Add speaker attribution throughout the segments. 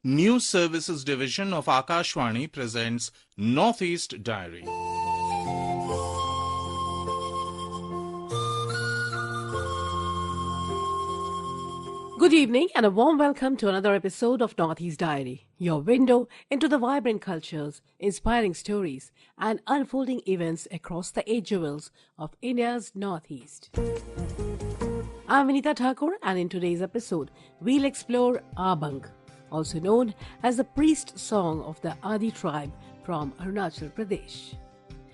Speaker 1: News Services Division of Akashvani presents Northeast Diary.
Speaker 2: Good evening and a warm welcome to another episode of Northeast Diary, your window into the vibrant cultures, inspiring stories, and unfolding events across the eight jewels of India's Northeast. I'm Vinita Thakur, and in today's episode, we'll explore Abang, also known as the priest song of the Adi tribe from Arunachal Pradesh.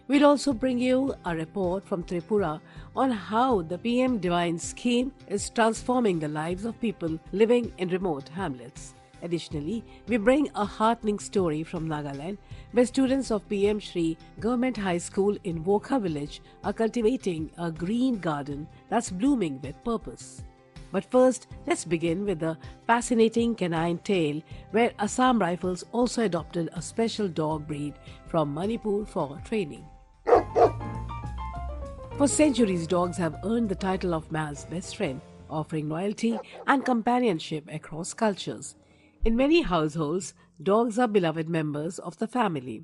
Speaker 2: We'll also bring you a report from Tripura on how the PM Divine scheme is transforming the lives of people living in remote hamlets. Additionally, we bring a heartening story from Nagaland, where students of PM Shri Government High School in Wokha village are cultivating a green garden that's blooming with purpose. But first, let's begin with the fascinating canine tale where Assam Rifles also adopted a special dog breed from Manipur for training. For centuries, dogs have earned the title of man's best friend, offering loyalty and companionship across cultures. In many households, dogs are beloved members of the family.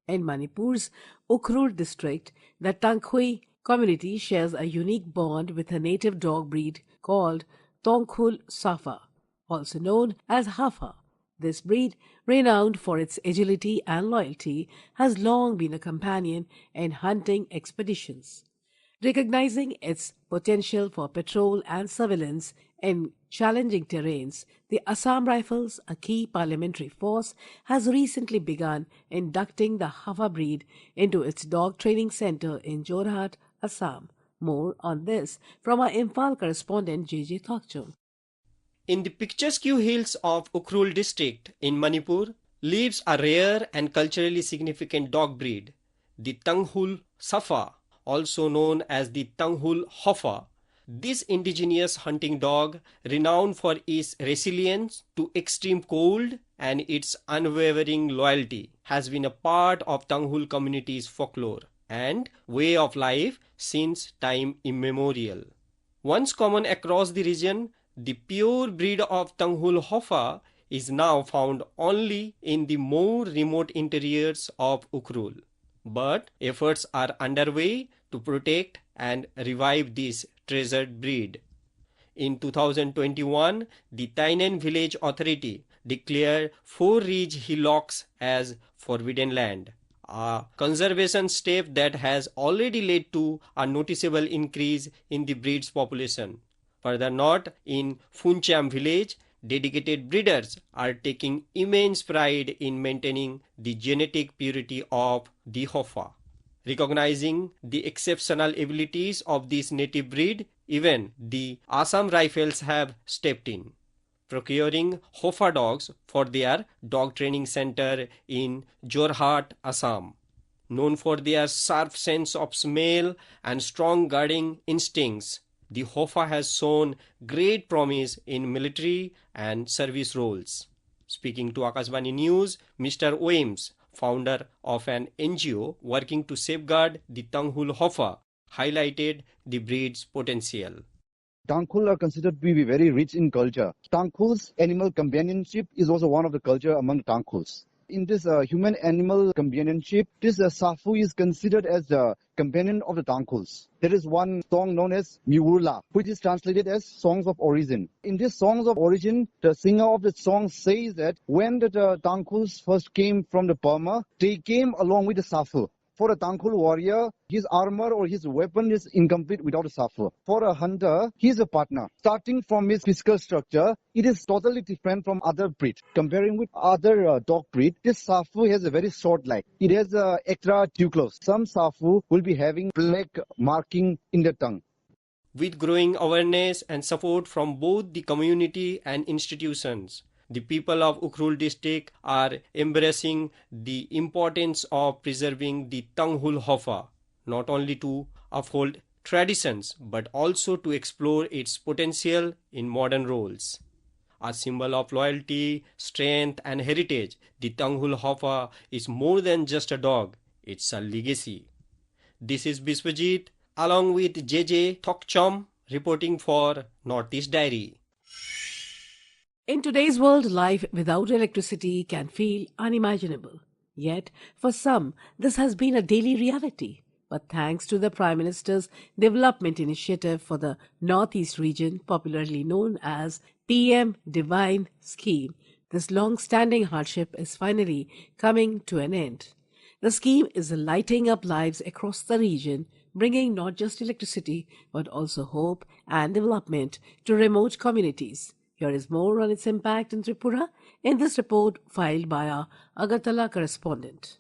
Speaker 2: In Manipur's Ukhrul district, the Tangkhui community shares a unique bond with a native dog breed called Tongkhul Safa, also known as Hafa. This breed, renowned for its agility and loyalty, has long been a companion in hunting expeditions. Recognizing its potential for patrol and surveillance in challenging terrains, the Assam Rifles, a key paramilitary force, has recently begun inducting the Hafa breed into its dog training center in Jorhat, Assam. More on this from our Imphal correspondent J.J. Thokchung.
Speaker 3: In the picturesque hills of Ukhrul district in Manipur lives a rare and culturally significant dog breed, the Tangkhul Safa, also known as the Tangkhul Hafa. This indigenous hunting dog, renowned for its resilience to extreme cold and its unwavering loyalty, has been a part of Tangkhul community's folklore and way of life since time immemorial. Once common across the region, the pure breed of Tangkhul Hafa is now found only in the more remote interiors of Ukhrul. But efforts are underway to protect and revive this treasured breed. In 2021, the Tainen Village Authority declared 4 ridge hillocks as forbidden land, a conservation step that has already led to a noticeable increase in the breed's population. Further north, in Funcham village, dedicated breeders are taking immense pride in maintaining the genetic purity of the Hafa. Recognizing the exceptional abilities of this native breed, even the Assam Rifles have stepped in, procuring Hafa dogs for their dog training center in Jorhat, Assam. Known for their sharp sense of smell and strong guarding instincts, the Hafa has shown great promise in military and service roles. Speaking to Akashvani News, Mr. Williams, founder of an NGO working to safeguard the Tangkhul Hafa, highlighted the breed's potential.
Speaker 4: Tangkhul are considered to be very rich in culture. Tangkhul's animal companionship is also one of the culture among Tangkhuls. In this human-animal companionship, this Safu is considered as the companion of the Tangkhuls. There is one song known as Miwurla, which is translated as Songs of Origin. In this Songs of Origin, the singer of the song says that when the Tangkhuls first came from the Burma, they came along with the Safu. For a Tangkhul warrior, his armor or his weapon is incomplete without a Safu. For a hunter, he is a partner. Starting from his physical structure, it is totally different from other breeds. Comparing with other dog breed, this Safu has a very short leg. It has extra tuclos. Some Safu will be having black marking in the tongue.
Speaker 3: With growing awareness and support from both the community and institutions, the people of Ukhrul district are embracing the importance of preserving the Tangkhul Hafa, not only to uphold traditions but also to explore its potential in modern roles. A symbol of loyalty, strength and heritage, the Tangkhul Hafa is more than just a dog, it's a legacy. This is Biswajit along with JJ Thokchum reporting for Northeast Diary.
Speaker 2: In today's world, life without electricity can feel unimaginable. Yet, for some, this has been a daily reality. But thanks to the Prime Minister's Development Initiative for the Northeast region, popularly known as PM Divine Scheme, this long-standing hardship is finally coming to an end. The scheme is lighting up lives across the region, bringing not just electricity but also hope and development to remote communities. Here is more on its impact in Tripura in this report filed by our Agartala correspondent.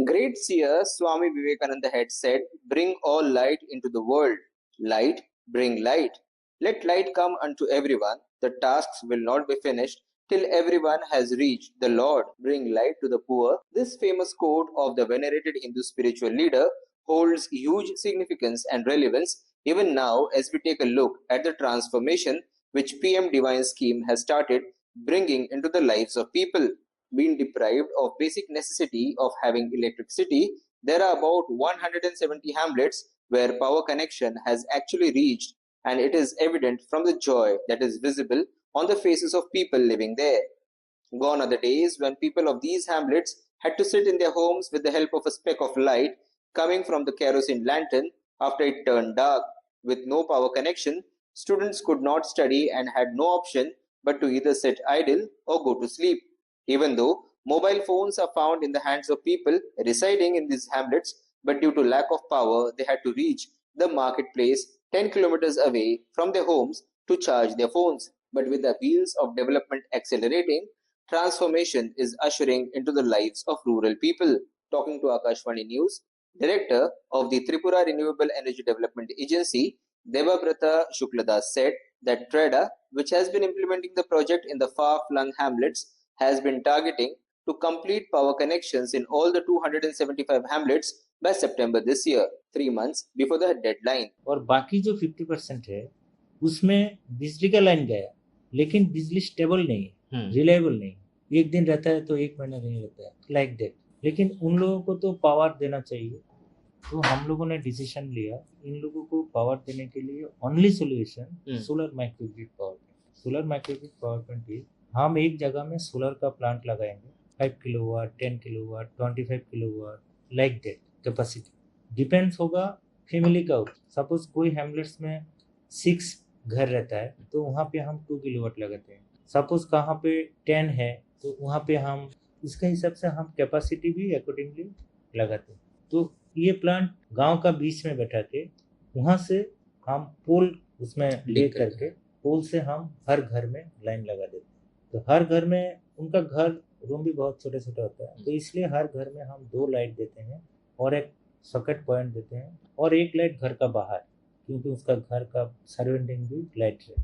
Speaker 5: Great seer Swami Vivekananda had said, "Bring all light into the world. Light, bring light. Let light come unto everyone. The tasks will not be finished till everyone has reached the Lord. Bring light to the poor." This famous quote of the venerated Hindu spiritual leader holds huge significance and relevance even now as we take a look at the transformation which PM Divine Scheme has started bringing into the lives of people. Being deprived of basic necessity of having electricity, there are about 170 hamlets where power connection has actually reached, and it is evident from the joy that is visible on the faces of people living there. Gone are the days when people of these hamlets had to sit in their homes with the help of a speck of light coming from the kerosene lantern after it turned dark. With no power connection, students could not study and had no option but to either sit idle or go to sleep. Even though mobile phones are found in the hands of people residing in these hamlets, but due to lack of power, they had to reach the marketplace 10 kilometers away from their homes to charge their phones. But with the wheels of development accelerating, transformation is ushering into the lives of rural people. Talking to Akashvani News, Director of the Tripura Renewable Energy Development Agency, Devabrata Shukladas said that TREDA, which has been implementing the project in the far-flung hamlets, has been targeting to complete power connections in all the 275 hamlets by September this year, 3 months before the deadline.
Speaker 6: और बाकी जो 50% है उसमें बिजली का line गया, लेकिन बिजली स्टेबल नहीं, रिलायबल नहीं, एक दिन रहता है तो एक महीना नहीं रहता है, लाइक दैट। लेकिन उन लोगों को तो पावर देना चाहिए, तो हम लोगों ने डिसीजन लिया इन लोगों को पावर देने के लिए only solution solar microgrid power plant. Solar microgrid power plant हम एक जगह में सोलर का प्लांट लगाएंगे, 5 kilowatt, 10 kilowatt, 25 kilowatt, like that capacity depends होगा फैमिली का। सपोज कोई हैमलेट्स में 6 घर रहता है तो वहाँ पे हम 2 किलोवाट लगाते हैं। सपोज कहाँ पे 10 है तो वहाँ पे हम इसके हिसाब से हम कैपेसिटी भी अकॉर्डिंगली लगाते हैं। तो ये प्लांट गांव का बीच में बैठा के वहाँ से हम पोल उसमें ले करके पोल से हम हर घर में लाइन लगा देते हैं। तो हर घर में उनका घर रूम भी बहुत छोटे छोटे होता है, तो इसलिए हर घर में हम 2 लाइट देते हैं और एक सॉकेट पॉइंट देते हैं और एक लाइट घर का बाहर, क्योंकि उसका घर का सराउंडिंग भी लाइट है।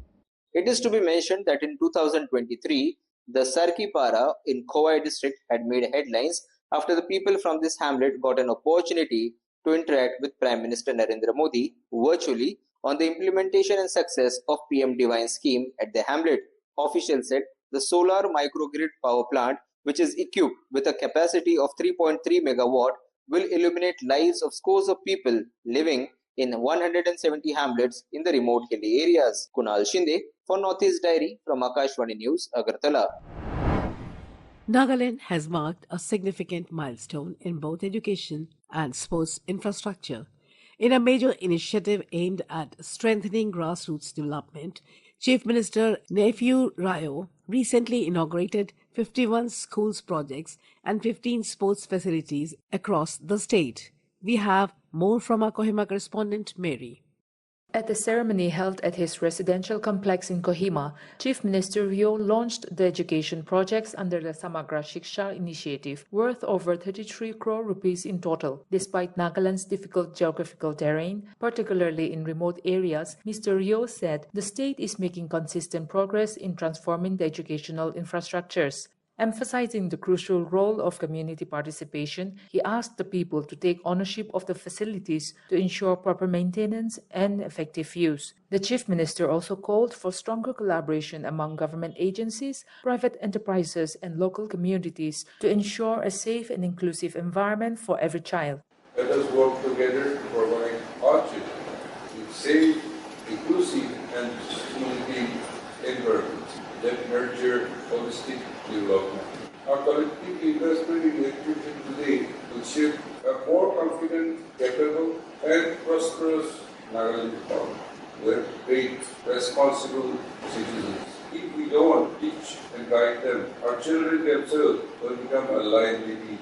Speaker 5: It is to be mentioned that in 2023, the Sarkipara in Khowai district had made headlines after the people from this hamlet got an opportunity to interact with Prime Minister Narendra Modi virtually on the implementation and success of PM Divine Scheme at the hamlet. Officials said the solar microgrid power plant, which is equipped with a capacity of 3.3 megawatt, will illuminate lives of scores of people living in 170 hamlets in the remote hilly areas. Kunal Shinde for Northeast Diary from Akashvani News, Agartala.
Speaker 2: Nagaland has marked a significant milestone in both education and sports infrastructure. In a major initiative aimed at strengthening grassroots development, Chief Minister Nephew Rayo recently inaugurated 51 schools projects and 15 sports facilities across the state. We have more from our Kohima correspondent Mary.
Speaker 7: At the ceremony held at his residential complex in Kohima, Chief Minister Rio launched the education projects under the Samagra Shiksha initiative, worth over 33 crore rupees in total. Despite Nagaland's difficult geographical terrain, particularly in remote areas, Mr. Rio said the state is making consistent progress in transforming the educational infrastructures. Emphasizing the crucial role of community participation, he asked the people to take ownership of the facilities to ensure proper maintenance and effective use. The Chief Minister also called for stronger collaboration among government agencies, private enterprises, and local communities to ensure a safe and inclusive environment for every child.
Speaker 8: Let us work together to provide our children with safe, inclusive, and security environments. that nurture holistic development. Our collective investment in education today will shape a more confident, capable, and prosperous Nagaland economy. We're great, responsible citizens. If we don't teach and guide them, our children themselves will become a liability.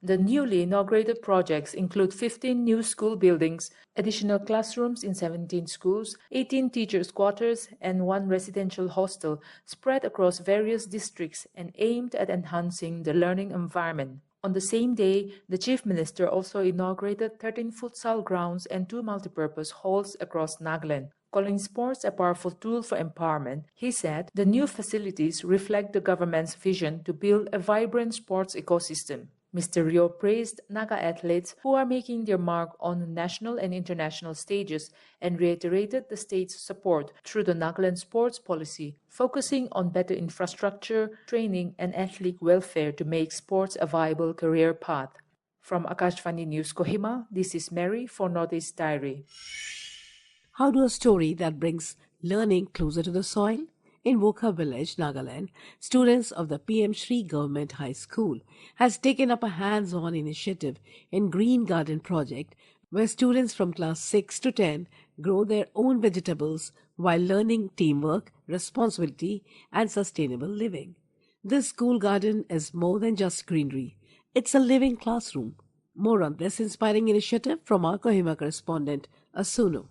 Speaker 7: The newly inaugurated projects include 15 new school buildings, additional classrooms in 17 schools, 18 teachers' quarters, and 1 residential hostel spread across various districts and aimed at enhancing the learning environment. On the same day, the Chief Minister also inaugurated 13 futsal grounds and 2 multipurpose halls across Nagaland. Calling sports a powerful tool for empowerment, he said the new facilities reflect the government's vision to build a vibrant sports ecosystem. Mr. Rio praised Naga athletes who are making their mark on national and international stages and reiterated the state's support through the Nagaland sports policy, focusing on better infrastructure, training, and athlete welfare to make sports a viable career path. From Akashvani News Kohima, this is Mary for Northeast Diary.
Speaker 2: How do a story that brings learning closer to the soil? In Wokha village, Nagaland, students of the PM Shri Government High School has taken up a hands-on initiative in Green Garden project where students from class 6 to 10 grow their own vegetables while learning teamwork, responsibility and sustainable living. This school garden is more than just greenery. It's a living classroom. More on this inspiring initiative from our Kohima correspondent, Asunu.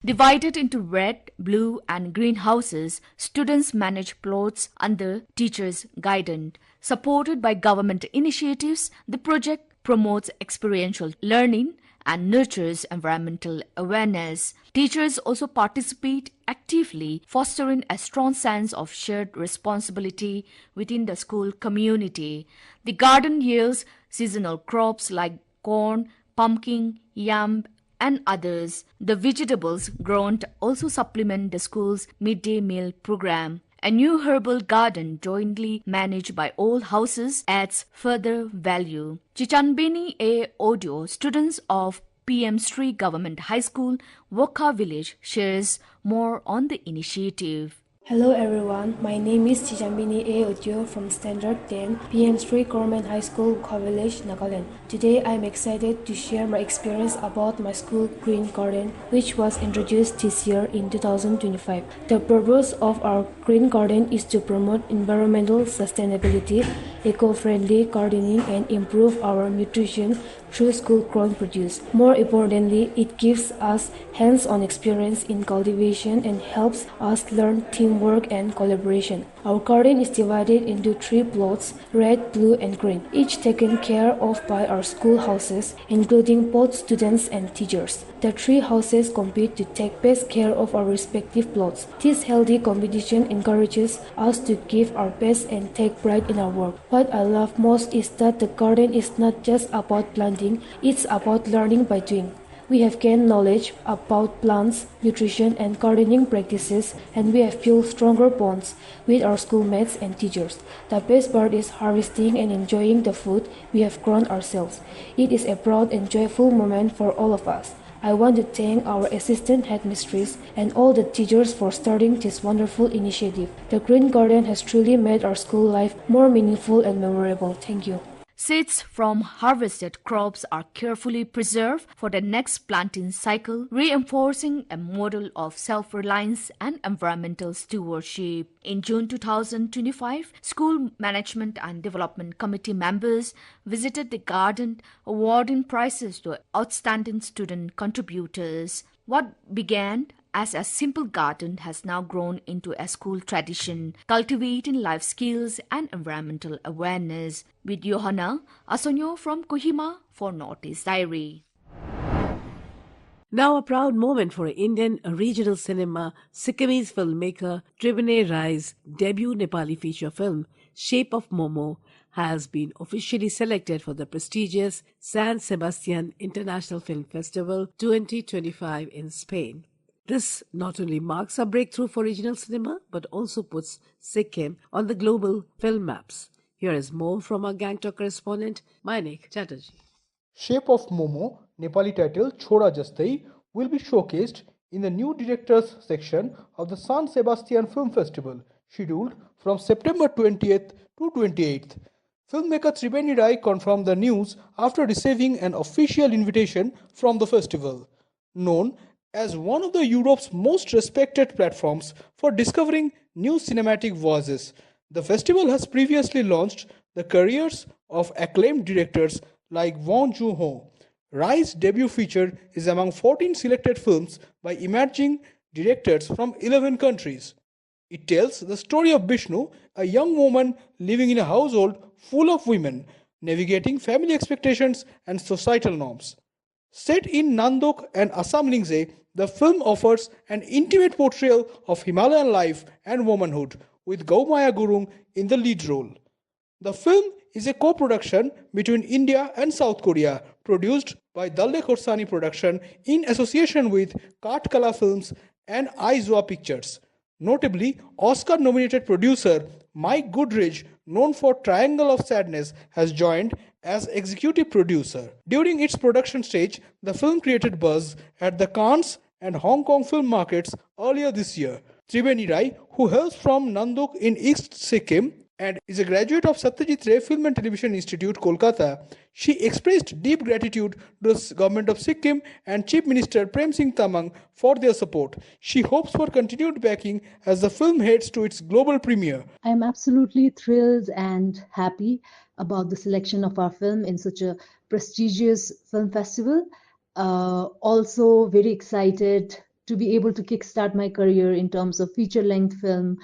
Speaker 9: Divided into red, blue and green houses, students manage plots under teachers' guidance. Supported by government initiatives, the project promotes experiential learning and nurtures environmental awareness. Teachers also participate actively, fostering a strong sense of shared responsibility within the school community. The garden yields seasonal crops like corn, pumpkin, yam, and others. The vegetables grown also supplement the school's midday meal program. A new herbal garden jointly managed by all houses adds further value. Chichanbeni A. Audio, students of PM Shri Government High School, Wokha Village, shares more on the initiative.
Speaker 10: Hello everyone, my name is Chijambini A. Otio from Standard 10, PM Shri Government High School, Wokha Village, Nagaland. Today I am excited to share my experience about my school Green Garden, which was introduced this year in 2025. The purpose of our Green Garden is to promote environmental sustainability, eco-friendly gardening and improve our nutrition through school-grown produce. More importantly, it gives us hands-on experience in cultivation and helps us learn teamwork and collaboration. Our garden is divided into 3 plots, red, blue and green, each taken care of by our school houses, including both students and teachers. The 3 houses compete to take best care of our respective plots. This healthy competition encourages us to give our best and take pride in our work. What I love most is that the garden is not just about planting, it's about learning by doing. We have gained knowledge about plants, nutrition and gardening practices, and we have built stronger bonds with our schoolmates and teachers. The best part is harvesting and enjoying the food we have grown ourselves. It is a proud and joyful moment for all of us. I want to thank our assistant headmistress and all the teachers for starting this wonderful initiative. The Green Garden has truly made our school life more meaningful and memorable. Thank you.
Speaker 9: Seeds from harvested crops are carefully preserved for the next planting cycle, reinforcing a model of self-reliance and environmental stewardship. In June 2025, School Management and Development Committee members visited the garden, awarding prizes to outstanding student contributors. What began as a simple garden has now grown into a school tradition, cultivating life skills and environmental awareness. With Johanna Asonyo from Kohima for Northeast Diary.
Speaker 2: Now a proud moment for Indian regional cinema, Sikkimese filmmaker Tribhuwan Rai's debut Nepali feature film, Shape of Momo, has been officially selected for the prestigious San Sebastian International Film Festival 2025 in Spain. This not only marks a breakthrough for regional cinema, but also puts Sikkim on the global film maps. Here is more from our Gangtok correspondent, Mainik Chatterjee.
Speaker 11: Shape of Momo, Nepali title Choda Jastai, will be showcased in the new directors section of the San Sebastian Film Festival, scheduled from September 20th to 28th. Filmmaker Tribeni Rai confirmed the news after receiving an official invitation from the festival. Known as one of the Europe's most respected platforms for discovering new cinematic voices, the festival has previously launched the careers of acclaimed directors like Bong Joon-ho. Rai's debut feature is among 14 selected films by emerging directors from 11 countries. It tells the story of Bishnu, a young woman living in a household full of women, navigating family expectations and societal norms. Set in Nandok and Assam Lingse, the film offers an intimate portrayal of Himalayan life and womanhood, with Gaumaya Gurung in the lead role. The film is a co-production between India and South Korea, produced by Dalle Khorsani Production in association with Katkala Films and Aizwa Pictures. Notably, Oscar-nominated producer Mike Goodridge, known for Triangle of Sadness, has joined as executive producer. During its production stage, the film created buzz at the Cannes and Hong Kong film markets earlier this year. Tribeni Rai, who hails from Nandok in East Sikkim and is a graduate of Satyajit Ray Film and Television Institute, Kolkata, she expressed deep gratitude to the government of Sikkim and Chief Minister Prem Singh Tamang for their support. She hopes for continued backing as the film heads to its global premiere.
Speaker 12: I am absolutely thrilled and happy about the selection of our film in such a prestigious film festival. Also very excited to be able to kickstart my career in terms of feature-length film,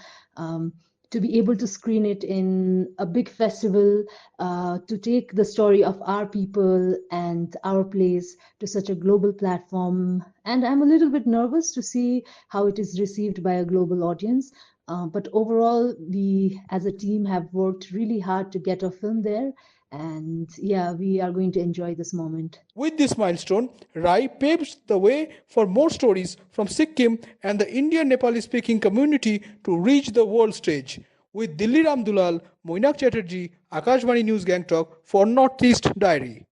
Speaker 12: to be able to screen it in a big festival, to take the story of our people and our place to such a global platform. And I'm a little bit nervous to see how it is received by a global audience. But overall, we as a team have worked really hard to get our film there. And yeah, we are going to enjoy this moment.
Speaker 11: With this milestone, Rai paves the way for more stories from Sikkim and the Indian Nepali speaking community to reach the world stage. With Dilli Ramdulal, Moinak Chatterjee, Akashvani News Gangtok for Northeast Diary.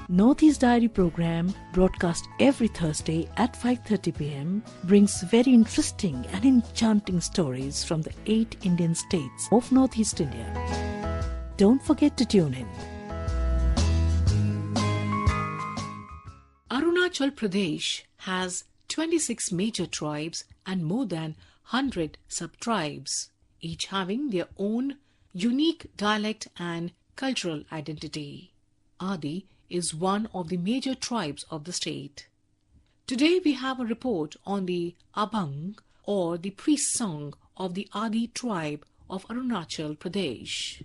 Speaker 2: Northeast Diary program, broadcast every Thursday at 5:30 p.m., brings very interesting and enchanting stories from the 8 Indian states of Northeast India. Don't forget to tune in. Arunachal Pradesh has 26 major tribes and more than 100 sub-tribes, each having their own unique dialect and cultural identity. Adi is one of the major tribes of the state. Today we have a report on the Abang, or the priest song of the Adi tribe of Arunachal Pradesh.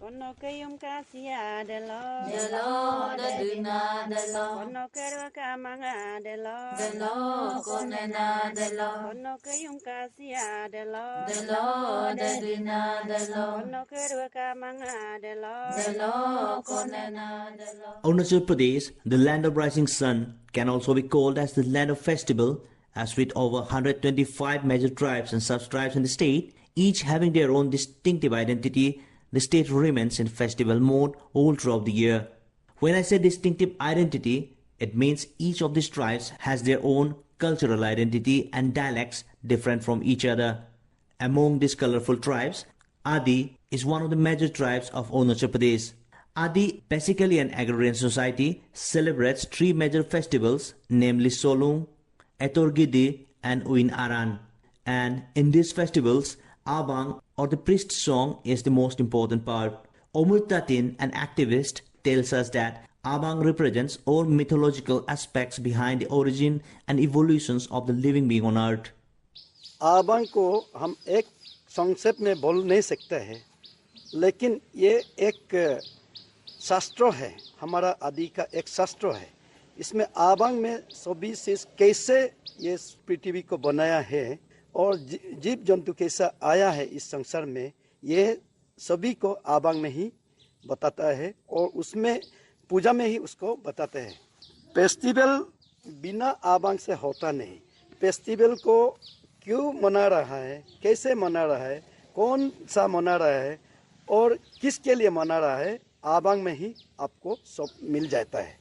Speaker 13: Arunachal Pradesh, the land of rising sun, can also be called as the land of festival, as with over 125 major tribes and sub-tribes in the state, each having their own distinctive identity, the state remains in festival mode all throughout the year. When I say distinctive identity, it means each of these tribes has their own cultural identity and dialects different from each other. Among these colorful tribes, Adi is one of the major tribes of Arunachal Pradesh. Adi, basically an agrarian society, celebrates 3 major festivals, namely Solung, Etorgidi and Uin Aran. And in these festivals, Abang, or the priest song, is the most important part. Omur Tatin, an activist, tells us that Abang represents all mythological aspects behind the origin and evolutions of the living being on earth.
Speaker 14: आबांग को हम एक संक्षेप में बोल नहीं सकते हैं, लेकिन ये एक शास्त्र है, हमारा आदि का एक शास्त्र है। इसमें आबांग में सभी चीज कैसे ये पृथ्वी को बनाया है और जीव जंतु कैसा आया है इस संसार में, ये सभी को आबांग में ही बताता है और उसमें पूजा में ही उसको बताते हैं। फेस्टिवल बिना आबांग से होता नहीं। फेस्टिवल को क्यों मना रहा है, कैसे मना रहा है, कौन सा मना रहा है और किसके लिए मना रहा है, आबांग में ही आपको सब मिल जाता है।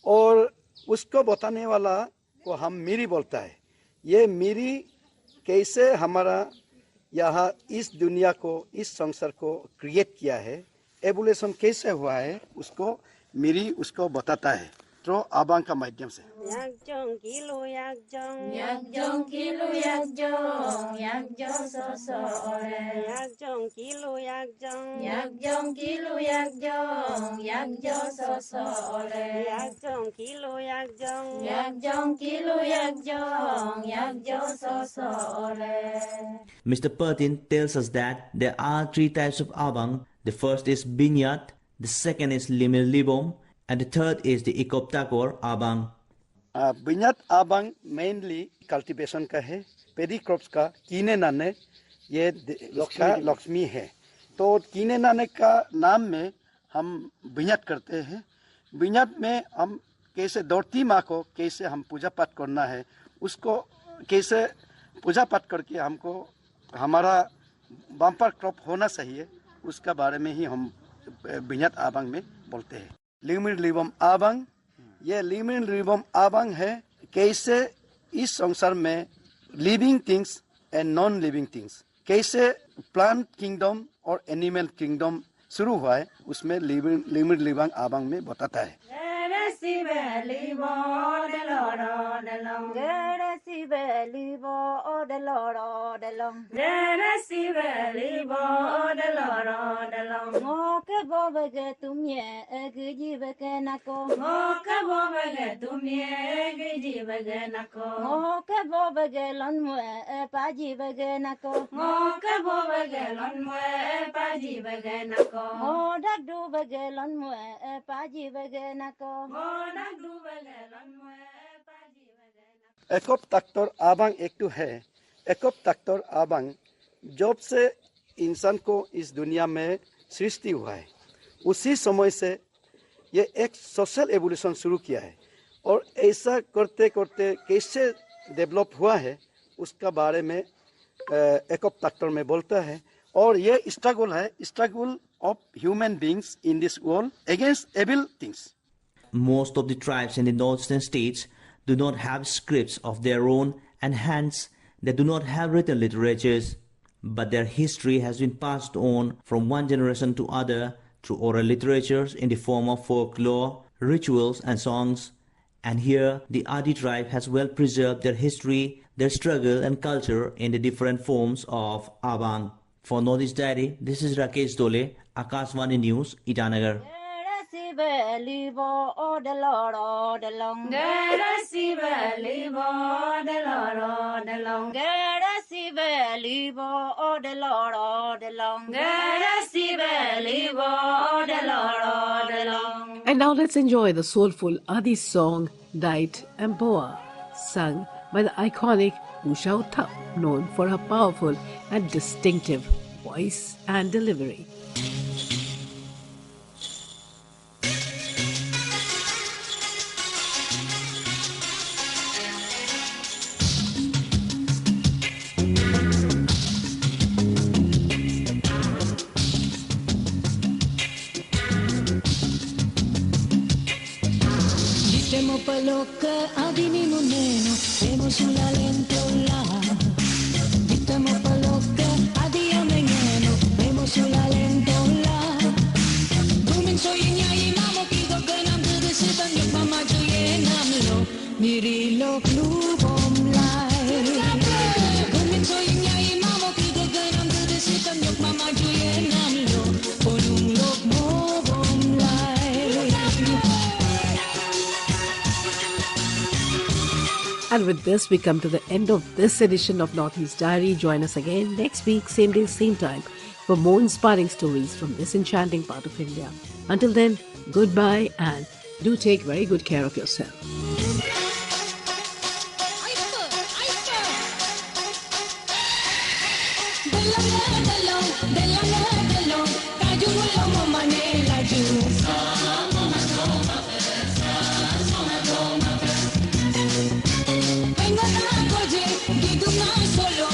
Speaker 14: और उसको बताने वाला को हम मीरी बोलता है। ये मेरी कैसे हमारा यहाँ इस दुनिया को, इस संसार को क्रिएट किया है, एवोल्यूशन कैसे हुआ है, उसको मेरी उसको बताता है तो आबांग का माध्यम से।
Speaker 13: Mr. Pertin tells us that there are three types of abang. The first is binyat, the second is limil libom, and the third is the ikoptakor abang.
Speaker 14: बिन्यात आबांग मेनली कल्टीवेशन का है, पेडी क्रॉप्स का, कीने नाने ये लक्ष्मी है। तो कीने नाने का नाम में हम बिन्यात करते हैं। बिन्यात में हम कैसे धरती माँ को कैसे हम पूजा पाठ करना है, उसको कैसे पूजा पाठ करके हमको हमारा बम्पर क्रॉप होना चाहिए, उसका बारे में ही हम बिन्यात आबांग में बोलते हैं। लिमिट लिबम आबांग, ये लिमिट लिबम आबांग है कैसे इस संसार में living things and non living things, कैसे प्लांट किंगडम और एनिमल किंगडम शुरू हुआ है, उसमें लिमिट लिबम आबांग में बताता है। एकप तख्तर आबांग एक तो है। एकप तख्तर आबांग जब से इंसान को इस दुनिया में सृष्टि हुआ है, उसी समय से ये एक सोशल एवोल्यूशन शुरू किया है और ऐसा करते करते कैसे डेवलप हुआ है उसका बारे में एकप तख्तर में बोलता है। और ये स्ट्रगल है, struggle of human beings in this world against evil things.
Speaker 13: Most of the tribes in the northern states do not have scripts of their own, and hence they do not have written literatures, but their history has been passed on from one generation to other through oral literatures in the form of folklore, rituals and songs. And here the Adi tribe has well preserved their history, their struggle and culture in the different forms of Abang. For Northeast Diary, this is Rakesh Dole, Akashvani News, Itanagar.
Speaker 2: And now let's enjoy the soulful Adi song Dight Amboa, sung by the iconic Usha Uthap, known for her powerful and distinctive voice and delivery.
Speaker 15: Paloka adini muneno emo sulla lentola ditamo paloka adia mengeno emo sulla lentola dumin so yinyai mamo kido ganam de sitan yo mama joye namlo mirilo klubom lai dumin so yinyai mamo kido ganam de sitan yo mama joye namlo onung lok mo bom lai.
Speaker 2: And with this, we come to the end of this edition of Northeast Diary. Join us again next week, same day, same time, for more inspiring stories from this enchanting part of India. Until then, goodbye and do take very good care of yourself.
Speaker 15: Solo,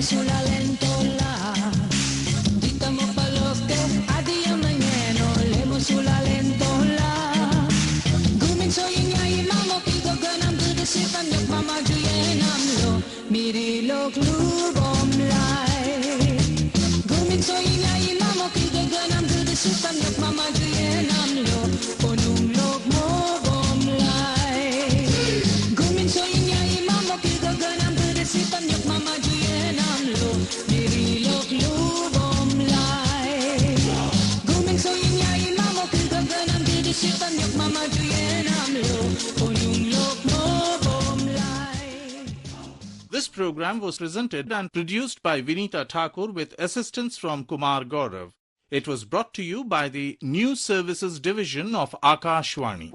Speaker 15: sulla lentola, dita mo paloke, adi ang mangeno, lemo sulla lentola. Guminso inya imamo, pigo ganam gudisipan, yok mama juyenam lo, mirilok lubom lai. Guminso inya imamo, pigo ganam gudisipan, yok mama juyenam lo, ponung lok mo bom lai. Guminso inya imamo, pigo ganam gudisipan, yok mama juyenam.
Speaker 1: This program was presented and produced by Vinita Thakur with assistance from Kumar Gaurav. It was brought to you by the News Services Division of Akashvani.